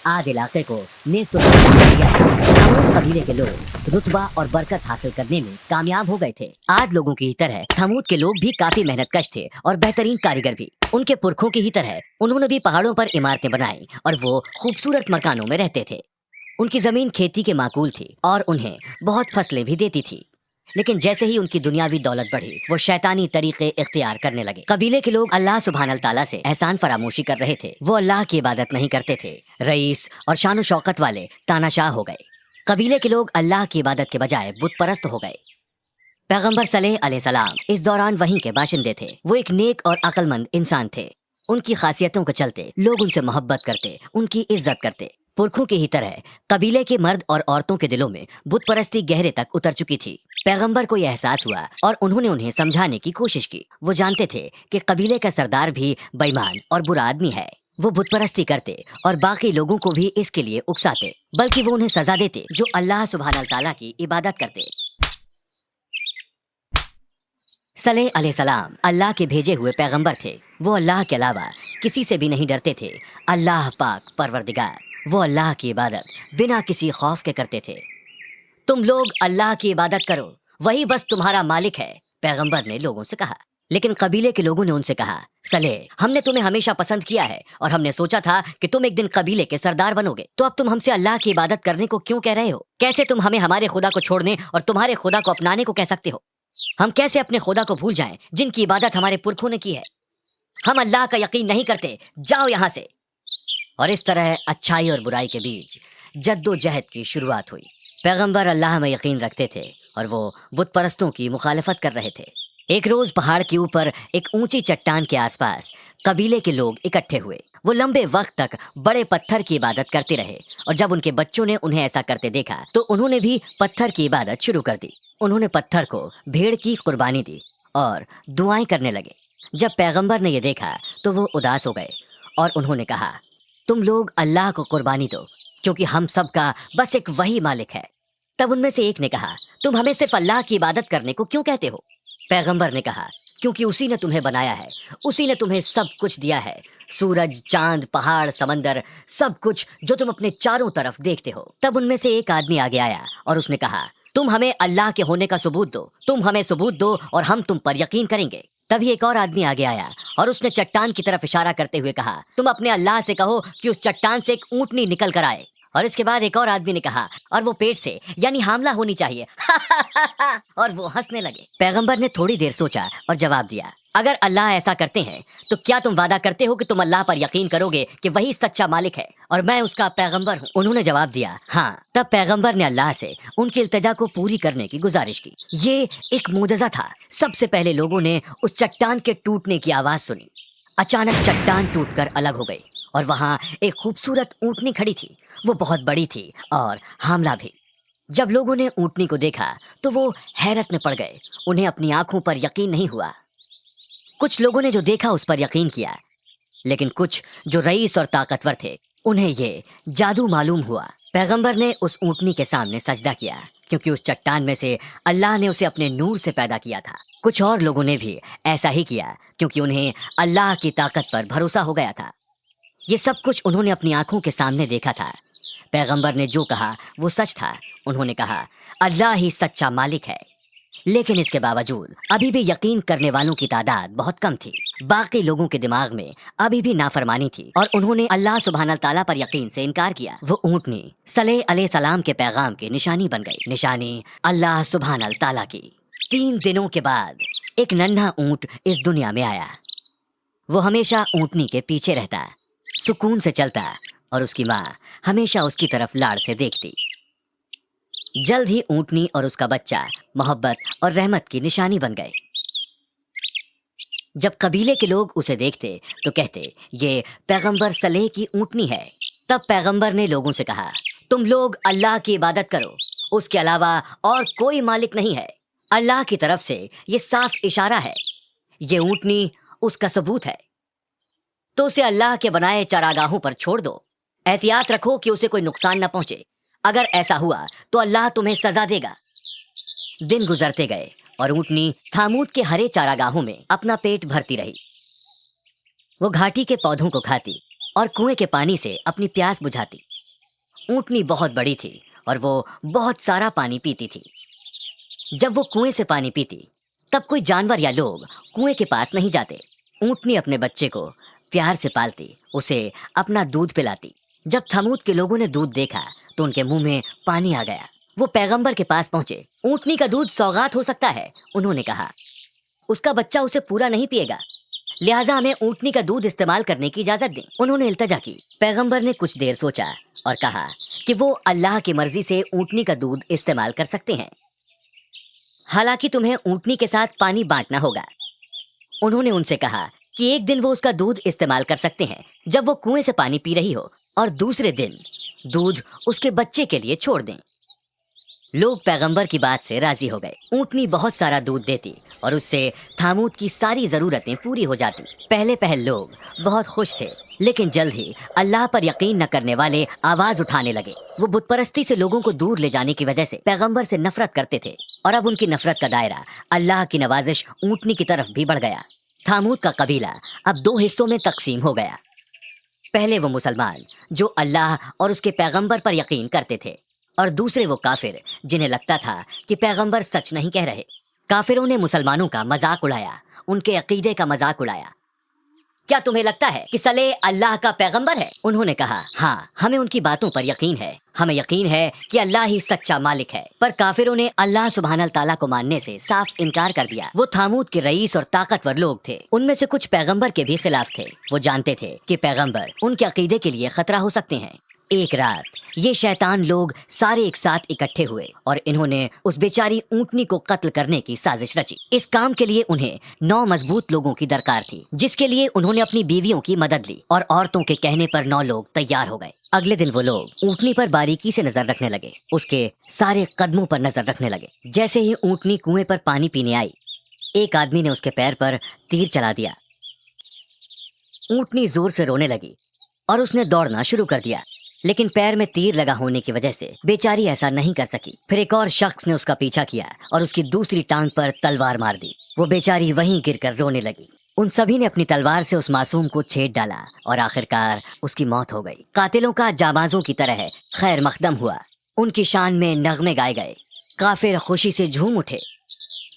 आध इलाके को नेस्तों कर दिया था। थमूद कबीले के लोग रुतबा और बरकत हासिल करने में कामयाब हो गए थे। आद लोगों की ही तरह थमूद के लोग भी काफी मेहनतकश थे और बेहतरीन कारीगर भी। उनके पुरखों की ही तरह उन्होंने भी पहाड़ों पर इमारतें बनाई और वो खूबसूरत मकानों में रहते थे। उनकी जमीन खेती के माकूल थी और उन्हें बहुत फसलें भी देती थी। लेकिन जैसे ही उनकी दुनियावी दौलत बढ़ी, वो शैतानी तरीके इख्तियार करने लगे। कबीले के लोग अल्लाह सुब्हानल ताला से एहसान फरामोशी कर रहे थे। वो अल्लाह की इबादत नहीं करते थे। रईस और शान शौकत वाले तानाशाह हो गए। कबीले के लोग अल्लाह की इबादत के बजाय बुत परस्त हो गए। पैगंबर सलेह अलैहिस्सलाम इस दौरान वहीं के बाशिंदे थे। वो एक नेक और अक्लमंद इंसान थे। उनकी खासियतों के चलते लोग उनसे मोहब्बत करते, उनकी इज्जत करते। पुरखों की ही तरह कबीले के मर्द और औरतों के दिलों में बुत परस्ती गहरे तक उतर चुकी थी। पैगंबर को यह एहसास हुआ और उन्होंने उन्हें समझाने की कोशिश की। वो जानते थे कि कबीले का सरदार भी बेईमान और बुरा आदमी है। वो बुत परस्ती करते और बाकी लोगों को भी इसके लिए उकसाते, बल्कि वो उन्हें सजा देते जो अल्लाह सुब्हानल ताला की इबादत करते। सलेह अलैहिस्सलाम अल्लाह के भेजे हुए पैगंबर थे। वो अल्लाह के अलावा किसी से भी नहीं डरते थे। अल्लाह पाक परवरदिगार, वो अल्लाह की इबादत बिना किसी खौफ के करते थे। तुम लोग अल्लाह की इबादत करो, वही बस तुम्हारा मालिक है, पैगंबर ने लोगों से कहा। लेकिन कबीले के लोगों ने उनसे कहा, सलेह, हमने तुम्हें हमेशा पसंद किया है और हमने सोचा था कि तुम एक दिन कबीले के सरदार बनोगे, तो अब तुम हमसे अल्लाह की इबादत करने को क्यों कह रहे हो? कैसे तुम हमें हमारे खुदा को छोड़ने और तुम्हारे खुदा को अपनाने को कह सकते हो? हम कैसे अपने खुदा को भूल जाएं जिनकी इबादत हमारे पुरखों ने की है? हम अल्लाह का यकीन नहीं करते, जाओ यहां से। और इस तरह अच्छाई और बुराई के बीच जद्दोजहद की शुरुआत हुई। पैगंबर अल्लाह में यकीन रखते थे और वो बुत परस्तों की मुखालफत कर रहे थे। एक रोज पहाड़ के ऊपर एक ऊंची चट्टान के आसपास कबीले के लोग इकट्ठे हुए। वो लंबे वक्त तक बड़े पत्थर की इबादत करते रहे और जब उनके बच्चों ने उन्हें ऐसा करते देखा तो उन्होंने भी पत्थर की इबादत शुरू कर दी। उन्होंने पत्थर को भेड़ की कुर्बानी दी और दुआएं करने लगे। जब पैगंबर ने यह देखा तो वो उदास हो गए और उन्होंने कहा, तुम लोग अल्लाह को कुर्बानी दो, क्योंकि हम सब का बस एक वही मालिक है। तब उनमें से एक ने कहा, तुम हमें सिर्फ अल्लाह की इबादत करने को क्यों कहते हो? पैगंबर ने कहा, क्योंकि उसी ने तुम्हें बनाया है, उसी ने तुम्हें सब कुछ दिया है, सूरज, चांद, पहाड़, समंदर, सब कुछ जो तुम अपने चारों तरफ देखते हो। तब उनमें से एक आदमी आगे आया और उसने कहा, तुम हमें अल्लाह के होने का सबूत दो, तुम हमें सबूत दो और हम तुम पर यकीन करेंगे। तभी एक और आदमी आगे आया और उसने चट्टान की तरफ इशारा करते हुए कहा, तुम अपने अल्लाह से कहो कि उस चट्टान से एक ऊंटनी निकल कर आए। और इसके बाद एक और आदमी ने कहा, और वो पेट से यानी हामला होनी चाहिए। और वो हंसने लगे। पैगंबर ने थोड़ी देर सोचा और जवाब दिया, अगर अल्लाह ऐसा करते हैं तो क्या तुम वादा करते हो कि तुम अल्लाह पर यकीन करोगे कि वही सच्चा मालिक है और मैं उसका पैगंबर हूँ? उन्होंने जवाब दिया, हाँ। तब पैगंबर ने अल्लाह से उनकी इल्तिजा को पूरी करने की गुजारिश की। ये एक मोजज़ा था। सबसे पहले लोगों ने उस चट्टान के टूटने की आवाज सुनी। अचानक चट्टान टूटकर अलग हो गई और वहां एक खूबसूरत ऊंटनी खड़ी थी। वो बहुत बड़ी थी और हामला भी। जब लोगों ने ऊंटनी को देखा तो वो हैरत में पड़ गए। उन्हें अपनी आंखों पर यकीन नहीं हुआ। कुछ लोगों ने जो देखा उस पर यकीन किया, लेकिन कुछ जो रईस और ताकतवर थे उन्हें ये जादू मालूम हुआ। पैगंबर ने उस ऊंटनी के सामने सजदा किया, क्योंकि उस चट्टान में से अल्लाह ने उसे अपने नूर से पैदा किया था। कुछ और लोगों ने भी ऐसा ही किया, क्योंकि उन्हें अल्लाह की ताकत पर भरोसा हो गया था। ये सब कुछ उन्होंने अपनी आंखों के सामने देखा था। पैगंबर ने जो कहा वो सच था। उन्होंने कहा, अल्लाह ही सच्चा मालिक है। लेकिन इसके बावजूद अभी भी यकीन करने वालों की तादाद बहुत कम थी। बाकी लोगों के दिमाग में अभी भी नाफरमानी थी और उन्होंने अल्लाह सुब्हानल ताला पर यकीन से इनकार किया। वो ऊंटनी सलेह अलैहिस्सलाम के पैगाम की निशानी बन गई, निशानी अल्लाह सुब्हानल ताला की। 3 दिनों के बाद एक नन्हा ऊंट इस दुनिया में आया। वो हमेशा ऊंटनी के पीछे रहता, सुकून से चलता और उसकी माँ हमेशा उसकी तरफ लाड़ से देखती। जल्द ही ऊंटनी और उसका बच्चा मोहब्बत और रहमत की निशानी बन गए। जब कबीले के लोग उसे देखते तो कहते, ये पैगंबर सलेह की ऊंटनी है। तब पैगंबर ने लोगों से कहा, तुम लोग अल्लाह की इबादत करो, उसके अलावा और कोई मालिक नहीं है। अल्लाह की तरफ से ये साफ इशारा है। ये ऊंटनी उसका सबूत है, तो उसे अल्लाह के बनाए चारागाहों पर छोड़ दो। एहतियात रखो कि उसे कोई नुकसान न पहुंचे। अगर ऐसा हुआ तो अल्लाह तुम्हें सजा देगा। दिन गुजरते गए और ऊंटनी थामूद के हरे चारागाहों में अपना पेट भरती रही। वो घाटी के पौधों को खाती और कुएं के पानी से अपनी प्यास बुझाती। ऊँटनी बहुत बड़ी थी और वो बहुत सारा पानी पीती थी। जब वो कुएं से पानी पीती, तब कोई जानवर या लोग कुएं के पास नहीं जाते। ऊँटनी अपने बच्चे को प्यार से पालती, उसे अपना दूध पिलाती। जब थमूद के लोगों ने दूध देखा तो उनके मुंह में पानी आ गया। वो पैगंबर के पास पहुंचे। ऊँटनी का दूध सौगात हो सकता है, उन्होंने कहा। उसका बच्चा उसे पूरा नहीं पिएगा, लिहाजा हमें ऊँटनी का दूध इस्तेमाल करने की इजाजत दें। उन्होंने इल्तजा की। पैगंबर ने कुछ देर सोचा और कहा कि वो अल्लाह की मर्जी से ऊँटनी का दूध इस्तेमाल कर सकते हैं, हालांकि तुम्हें ऊँटनी के साथ पानी बांटना होगा। उन्होंने उनसे कहा कि एक दिन वो उसका दूध इस्तेमाल कर सकते हैं जब वो कुएं से पानी पी रही हो, और दूसरे दिन दूध उसके बच्चे के लिए छोड़ दें। लोग पैगंबर की बात से राजी हो गए। ऊँटनी बहुत सारा दूध देती और उससे थामूद की सारी जरूरतें पूरी हो जाती। पहले पहल लोग बहुत खुश थे, लेकिन जल्द ही अल्लाह पर यकीन न करने वाले आवाज उठाने लगे। वो बुतपरस्ती से लोगों को दूर ले जाने की वजह से पैगंबर से नफरत करते थे, और अब उनकी नफरत का दायरा अल्लाह की नवाजिश ऊँटनी की तरफ भी बढ़ गया। थामूद का कबीला अब 2 हिस्सों में तकसीम हो गया। पहले वो मुसलमान जो अल्लाह और उसके पैगंबर पर यकीन करते थे, और दूसरे वो काफिर जिन्हें लगता था कि पैगंबर सच नहीं कह रहे। काफिरों ने मुसलमानों का मजाक उड़ाया, उनके अकीदे का मजाक उड़ाया। क्या तुम्हें लगता है कि सलेह अल्लाह का पैगंबर है? उन्होंने कहा, हाँ, हमें उनकी बातों पर यकीन है। हमें यकीन है कि अल्लाह ही सच्चा मालिक है। पर काफिरों ने अल्लाह सुब्हानल ताला को मानने से साफ इनकार कर दिया। वो थामूद के रईस और ताकतवर लोग थे। उनमें से कुछ पैगंबर के भी खिलाफ थे। वो जानते थे कि पैगंबर उनके अकीदे के लिए खतरा हो सकते हैं। एक रात ये शैतान लोग सारे एक साथ इकट्ठे हुए और इन्होंने उस बेचारी ऊँटनी को कत्ल करने की साजिश रची। इस काम के लिए उन्हें 9 मजबूत लोगों की दरकार थी, जिसके लिए उन्होंने अपनी बीवियों की मदद ली और औरतों के कहने पर 9 लोग तैयार हो गए। अगले दिन वो लोग ऊँटनी पर बारीकी से नजर रखने लगे, उसके सारे कदमों पर नजर रखने लगे। जैसे ही ऊँटनी कुएं पर पानी पीने आई, एक आदमी ने उसके पैर पर तीर चला दिया। ऊँटनी जोर से रोने लगी और उसने दौड़ना शुरू कर दिया, लेकिन पैर में तीर लगा होने की वजह से बेचारी ऐसा नहीं कर सकी। फिर एक और शख्स ने उसका पीछा किया और उसकी दूसरी टांग पर तलवार मार दी। वो बेचारी वहीं गिरकर रोने लगी। उन सभी ने अपनी तलवार से उस मासूम को छेद डाला और आखिरकार उसकी मौत हो गई। कातिलों का जाबाजों की तरह खैर मकदम हुआ। उनकी शान में नगमे गाए गए। काफिर खुशी से झूम उठे।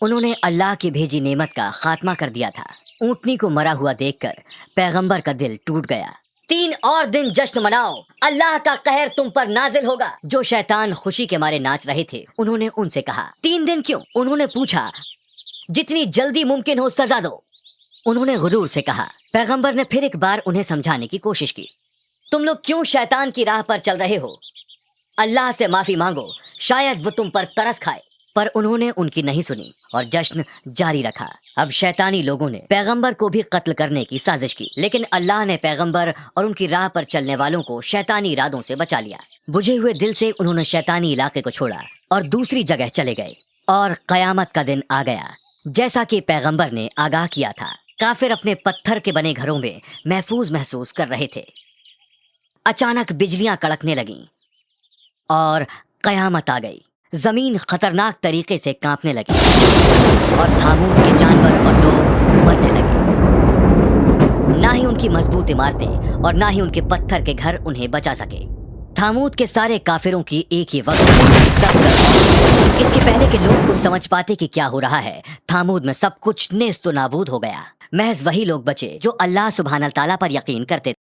उन्होंने अल्लाह की भेजी नेमत का खात्मा कर दिया था। ऊँटनी को मरा हुआ देखकर पैगंबर का दिल टूट गया। 3 और दिन जश्न मनाओ, अल्लाह का कहर तुम पर नाजिल होगा। जो शैतान खुशी के मारे नाच रहे थे, उन्होंने उनसे कहा, 3 दिन क्यों? उन्होंने पूछा, जितनी जल्दी मुमकिन हो सजा दो। उन्होंने गुरूर से कहा। पैगंबर ने फिर एक बार उन्हें समझाने की कोशिश की। तुम लोग क्यों शैतान की राह पर चल रहे हो? अल्लाह से माफी मांगो, शायद वो तुम पर तरस खाए। पर उन्होंने उनकी नहीं सुनी और जश्न जारी रखा। अब शैतानी लोगों ने पैगंबर को भी कत्ल करने की साजिश की, लेकिन अल्लाह ने पैगंबर और उनकी राह पर चलने वालों को शैतानी इरादों से बचा लिया। बुझे हुए दिल से उन्होंने शैतानी इलाके को छोड़ा और दूसरी जगह चले गए। और कयामत का दिन आ गया, जैसा कि पैगंबर ने आगाह किया था। काफिर अपने पत्थर के बने घरों में महफूज महसूस कर रहे थे। अचानक बिजलियां कड़कने लगीं और कयामत आ गई। जमीन खतरनाक तरीके से कांपने लगी और थामूद के जानवर और लोग मरने लगे। ना ही उनकी मजबूत इमारतें और ना ही उनके पत्थर के घर उन्हें बचा सके। थामूद के सारे काफिरों की एक ही वक्त इसके पहले के लोग कुछ समझ पाते कि क्या हो रहा है, थामूद में सब कुछ नेस्त नाबूद हो गया। महज वही लोग बचे जो अल्लाह सुब्हानल ताला पर यकीन करते थे।